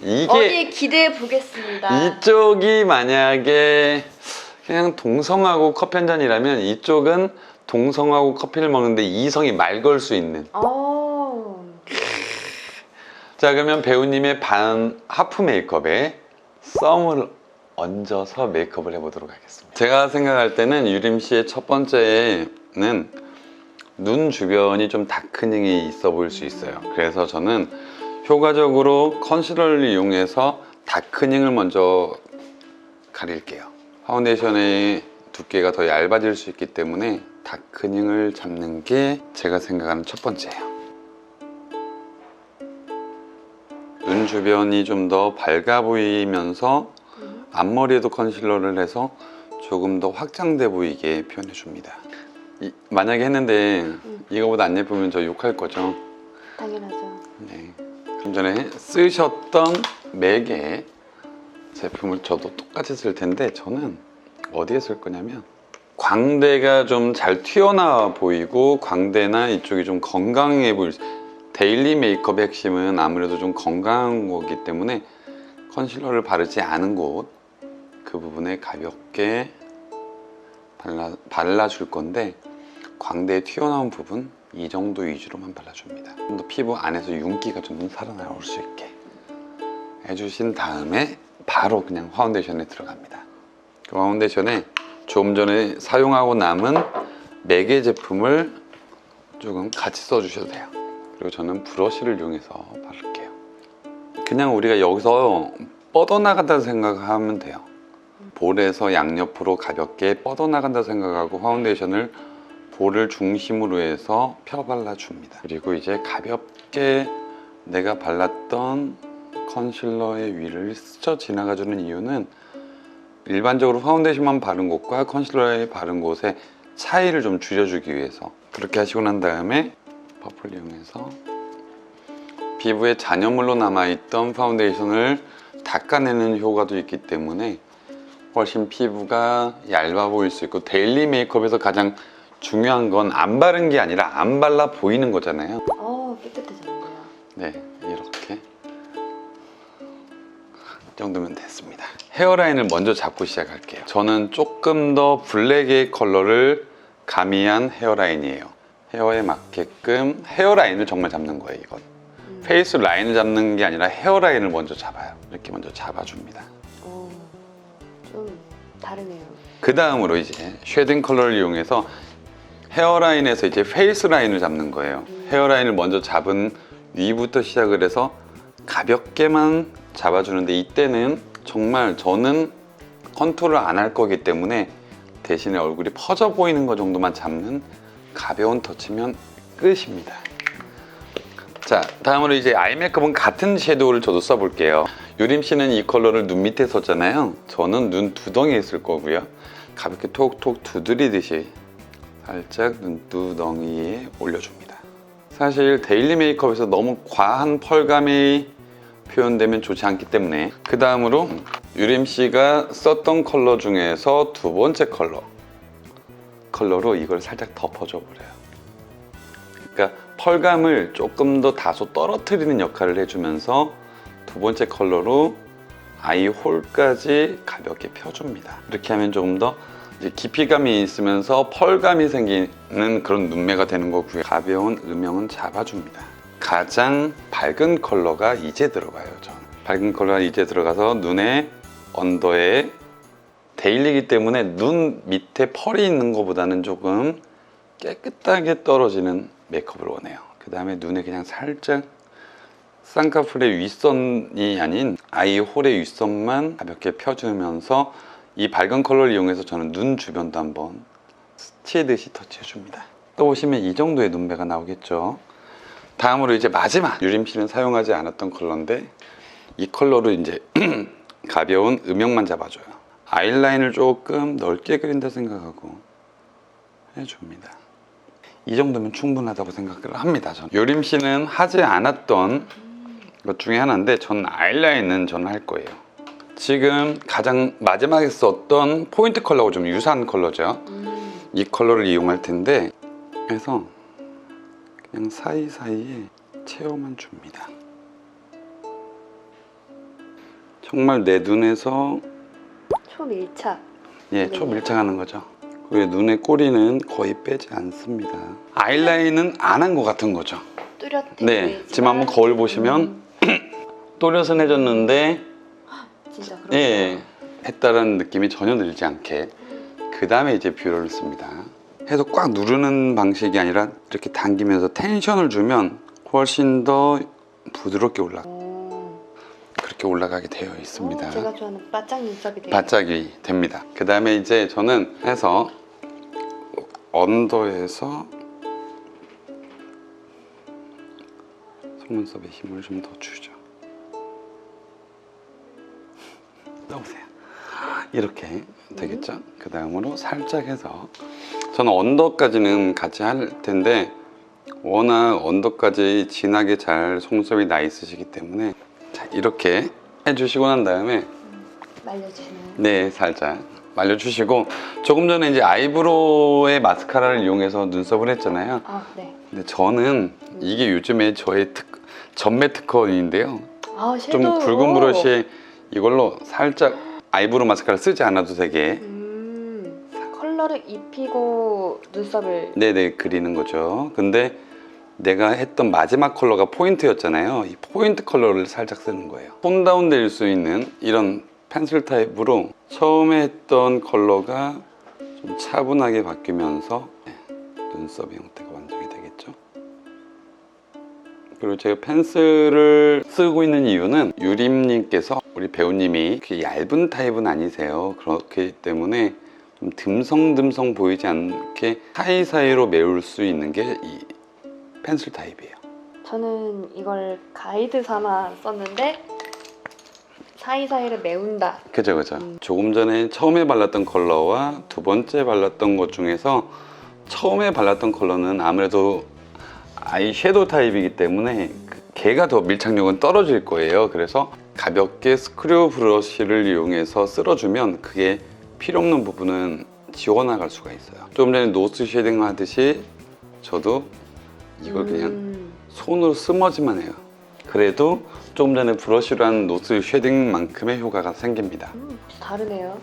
이게 어디에 기대해 보겠습니다. 이쪽이 만약에 그냥 동성하고 커피 한 잔이라면 이쪽은 동성하고 커피를 먹는데 이성이 말 걸 수 있는. 자, 그러면 배우님의 반 하프 메이크업에 썸을 얹어서 메이크업을 해보도록 하겠습니다. 제가 생각할 때는 유림 씨의 첫 번째는 눈 주변이 좀 다크닝이 있어 보일 수 있어요. 그래서 저는 효과적으로 컨실러를 이용해서 다크닝을 먼저 가릴게요. 파운데이션의 두께가 더 얇아질 수 있기 때문에 다크닝을 잡는 게 제가 생각하는 첫 번째예요. 눈 주변이 좀 더 밝아 보이면서 앞머리에도 컨실러를 해서 조금 더 확장돼 보이게 표현해 줍니다. 만약에 했는데 이거보다 안 예쁘면 저 욕할 거죠? 당연하죠. 네. 좀 전에 쓰셨던 맥의 제품을 저도 똑같이 쓸 텐데 저는 어디에 쓸 거냐면 광대가 좀 잘 튀어나와 보이고 광대나 이쪽이 좀 건강해 보일 데일리 메이크업의 핵심은 아무래도 좀 건강한 거기 때문에 컨실러를 바르지 않은 곳 그 부분에 가볍게 발라줄 건데 광대에 튀어나온 부분 이 정도 위주로만 발라줍니다. 좀 더 피부 안에서 윤기가 좀 살아나올 수 있게 해주신 다음에 바로 그냥 파운데이션에 들어갑니다. 그 파운데이션에 조금 전에 사용하고 남은 맥의 제품을 조금 같이 써주셔도 돼요. 그리고 저는 브러쉬를 이용해서 바를게요. 그냥 우리가 여기서 뻗어나간다 생각하면 돼요. 볼에서 양옆으로 가볍게 뻗어나간다 생각하고 파운데이션을 볼을 중심으로 해서 펴 발라줍니다. 그리고 이제 가볍게 내가 발랐던 컨실러의 위를 스쳐 지나가주는 이유는 일반적으로 파운데이션만 바른 곳과 컨실러에 바른 곳의 차이를 좀 줄여주기 위해서 그렇게 하시고 난 다음에 퍼플 이용해서 피부에 잔여물로 남아있던 파운데이션을 닦아내는 효과도 있기 때문에 훨씬 피부가 얇아 보일 수 있고 데일리 메이크업에서 가장 중요한 건 안 바른 게 아니라 안 발라 보이는 거잖아요. 깨끗해졌네요. 네, 이렇게 이 정도면 됐습니다. 헤어라인을 먼저 잡고 시작할게요. 저는 조금 더 블랙의 컬러를 가미한 헤어라인이에요. 헤어에 맞게끔 헤어라인을 정말 잡는 거예요. 이건 페이스 라인을 잡는 게 아니라 헤어라인을 먼저 잡아요. 이렇게 먼저 잡아줍니다. 좀 다르네요. 그 다음으로 이제 쉐딩 컬러를 이용해서 헤어라인에서 이제 페이스 라인을 잡는 거예요. 헤어라인을 먼저 잡은 위부터 시작을 해서 가볍게만 잡아주는데 이때는 정말 저는 컨투어를 안 할 거기 때문에 대신에 얼굴이 퍼져 보이는 것 정도만 잡는 가벼운 터치면 끝입니다. 자, 다음으로 이제 아이 메이크업은 같은 섀도우를 저도 써볼게요. 유림 씨는 이 컬러를 눈 밑에 썼잖아요. 저는 눈 두덩이에 쓸 거고요. 가볍게 톡톡 두드리듯이 살짝 눈두덩이에 올려줍니다. 사실 데일리 메이크업에서 너무 과한 펄감이 표현되면 좋지 않기 때문에 그 다음으로 유림 씨가 썼던 컬러 중에서 두 번째 컬러로 이걸 살짝 덮어줘 버려요. 그러니까 펄감을 조금 더 다소 떨어뜨리는 역할을 해주면서 두 번째 컬러로 아이 홀까지 가볍게 펴줍니다. 이렇게 하면 조금 더 이제 깊이감이 있으면서 펄감이 생기는 그런 눈매가 되는 거고요. 가벼운 음영은 잡아줍니다. 가장 밝은 컬러가 이제 들어가요. 저는 밝은 컬러가 이제 들어가서 눈의 언더에 데일리이기 때문에 눈 밑에 펄이 있는 것보다는 조금 깨끗하게 떨어지는 메이크업을 원해요. 그 다음에 눈에 그냥 살짝 쌍꺼풀의 윗선이 아닌 아이 홀의 윗선만 가볍게 펴주면서 이 밝은 컬러를 이용해서 저는 눈 주변도 한번 스치듯이 터치해줍니다. 또 보시면 이 정도의 눈매가 나오겠죠. 다음으로 이제 마지막 유림 씨는 사용하지 않았던 컬러인데 이 컬러로 이제 가벼운 음영만 잡아줘요. 아이라인을 조금 넓게 그린다 생각하고 해줍니다. 이 정도면 충분하다고 생각을 합니다. 저는. 유림 씨는 하지 않았던 것 중에 하나인데 저는 아이라인은 저는 할 거예요. 지금 가장 마지막에 썼던 포인트 컬러하고 좀 유사한 컬러죠. 이 컬러를 이용할 텐데 그래서 그냥 사이사이에 채워만 줍니다. 정말 내 눈에서 초밀착. 예, 초밀착하는 거죠. 그리고 눈의 꼬리는 거의 빼지 않습니다. 아이라인은 안 한 것 같은 거죠. 뚜렷해 네, 보이지만 지금 한번 거울 보시면 또렷은 해줬는데 진짜 그렇죠. 예, 했다라는 느낌이 전혀 들지 않게 그 다음에 이제 뷰러를 씁니다. 해서 꽉 누르는 방식이 아니라 이렇게 당기면서 텐션을 주면 훨씬 더 부드럽게 그렇게 올라가게 되어 있습니다. 제가 좋아하는 바짝 눈썹이 돼요. 바짝이 됩니다. 그 다음에 이제 저는 해서 언더에서 속눈썹에 힘을 좀 더 주죠. 떠보세요. 이렇게 되겠죠? 그 다음으로 살짝 해서 저는 언더까지는 같이 할 텐데 워낙 언더까지 진하게 잘 속눈썹이 나 있으시기 때문에 자, 이렇게 해주시고 난 다음에 말려주시는. 네, 살짝 말려주시고 조금 전에 이제 아이브로우의 마스카라를 이용해서 눈썹을 했잖아요. 아, 네. 근데 저는 이게 요즘에 저의 전매 특허인데요. 아, 좀 섀도우. 붉은 브러쉬에 이걸로 살짝 아이브로우 마스카라 쓰지 않아도 되게 컬러를 입히고 눈썹을. 네네 그리는 거죠. 근데 내가 했던 마지막 컬러가 포인트였잖아요. 이 포인트 컬러를 살짝 쓰는 거예요. 톤 다운 될 수 있는 이런 펜슬 타입으로 처음에 했던 컬러가 좀 차분하게 바뀌면서 눈썹의 형태가 완성이 되겠죠. 그리고 제가 펜슬을 쓰고 있는 이유는 유림님께서 우리 배우님이 그렇게 얇은 타입은 아니세요. 그렇기 때문에 좀 듬성듬성 보이지 않게 사이사이로 메울 수 있는 게 이 펜슬 타입이에요. 저는 이걸 가이드 삼아 썼는데 사이사이를 메운다. 그죠. 조금 전에 처음에 발랐던 컬러와 두 번째 발랐던 것 중에서 처음에 발랐던 컬러는 아무래도 아이 섀도우 타입이기 때문에 걔가 더 밀착력은 떨어질 거예요. 그래서 가볍게 스크류 브러쉬를 이용해서 쓸어주면 그게 필요 없는 부분은 지워나갈 수가 있어요. 조금 전에 노스 쉐딩 하듯이 저도 이걸 그냥 손으로 스머지만 해요. 그래도 조금 전에 브러쉬로 한 노스 쉐딩만큼의 효과가 생깁니다. 다르네요.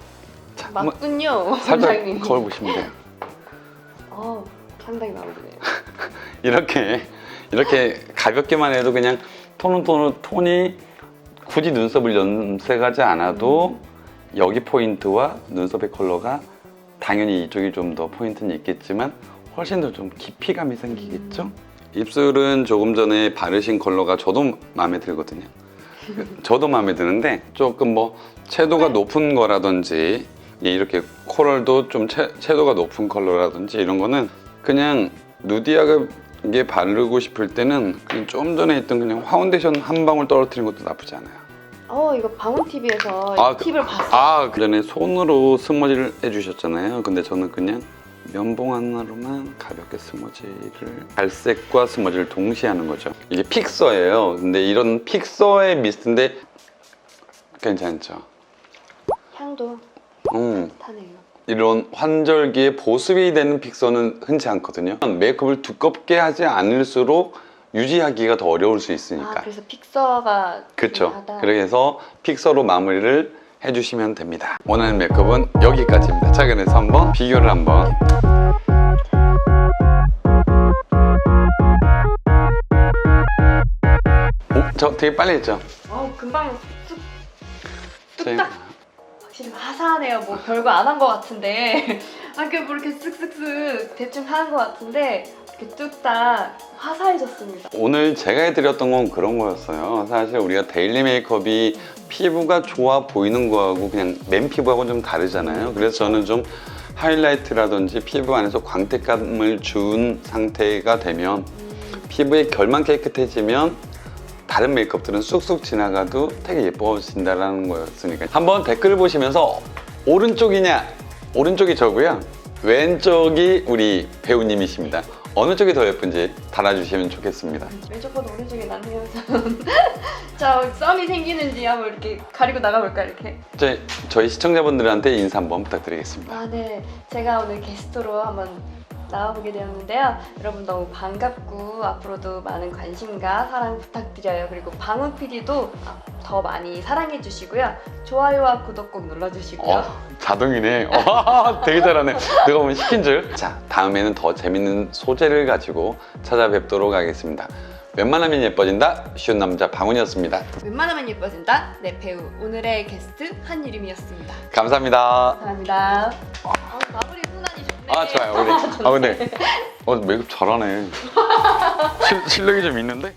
자, 한번 맞군요. 살짝 원장님. 거울 보시면 돼요. 상당히 마음에 드네요. 이렇게 가볍게만 해도 그냥 톤이 굳이 눈썹을 염색하지 않아도 여기 포인트와 눈썹의 컬러가 당연히 이쪽이 좀 더 포인트는 있겠지만 훨씬 더 좀 깊이감이 생기겠죠? 입술은 조금 전에 바르신 컬러가 저도 마음에 들거든요. 저도 마음에 드는데 조금 뭐 채도가 높은 거라든지 이렇게 코럴도 좀 채도가 높은 컬러라든지 이런 거는 그냥 누디하게 바르고 싶을 때는 그냥 좀 전에 했던 그냥 파운데이션 한 방울 떨어뜨리는 것도 나쁘지 않아요. 이거 방울TV에서 팁을 봤어요. 그 전에 손으로 스머지를 해주셨잖아요. 근데 저는 그냥 면봉 하나로만 가볍게 스머지를 갈색과 스머지를 동시에 하는 거죠. 이게 픽서예요. 근데 이런 픽서의 미스트인데 괜찮죠? 향도 타네요. 이런 환절기에 보습이 되는 픽서는 흔치 않거든요. 메이크업을 두껍게 하지 않을수록 유지하기가 더 어려울 수 있으니까. 그래서 픽서가 그렇죠. 중요하다. 그래서 픽서로 마무리를 해주시면 됩니다. 원하는 메이크업은 여기까지입니다. 자, 그래서 한번 비교를 한번. 저 되게 빨리 했죠? 금방 쑥 저희- 뚝딱. 확실히 화사하네요. 뭐 별거 안 한 것 같은데 아까 뭐 이렇게 쓱쓱쓱 대충 하는 것 같은데 이렇게 뚝딱 화사해졌습니다. 오늘 제가 해드렸던 건 그런 거였어요. 사실 우리가 데일리 메이크업이 피부가 좋아 보이는 거하고 그냥 맨 피부하고는 좀 다르잖아요. 그래서 저는 좀 하이라이트라든지 피부 안에서 광택감을 준 상태가 되면 피부의 결만 깨끗해지면 다른 메이크업들은 쑥쑥 지나가도 되게 예뻐진다는 거였으니까 한번 댓글을 보시면서 오른쪽이냐 오른쪽이 저고요 왼쪽이 우리 배우님이십니다. 어느 쪽이 더 예쁜지 달아주시면 좋겠습니다. 왼쪽보다 오른쪽이 낫네요. 자, 썸이 생기는지 한번 이렇게 가리고 나가볼까 이렇게. 저희 시청자분들한테 인사 한번 부탁드리겠습니다. 네. 제가 오늘 게스트로 한번 나와보게 되었는데요. 여러분 너무 반갑고 앞으로도 많은 관심과 사랑 부탁드려요. 그리고 방훈 PD도 더 많이 사랑해 주시고요. 좋아요와 구독 꼭 눌러주시고요. 자동이네. 되게 잘하네. 누가 보면 시킨 줄. 자, 다음에는 더 재밌는 소재를 가지고 찾아뵙도록 하겠습니다. 웬만하면 예뻐진다. 쉬운 남자 방훈이었습니다. 웬만하면 예뻐진다. 네, 배우 오늘의 게스트 한유림이었습니다. 감사합니다. 감사합니다. 마무리 훈훈하니 좋네. 아, 좋아요. 우리. 근데 메이크업 잘하네. 실력이 좀 있는데?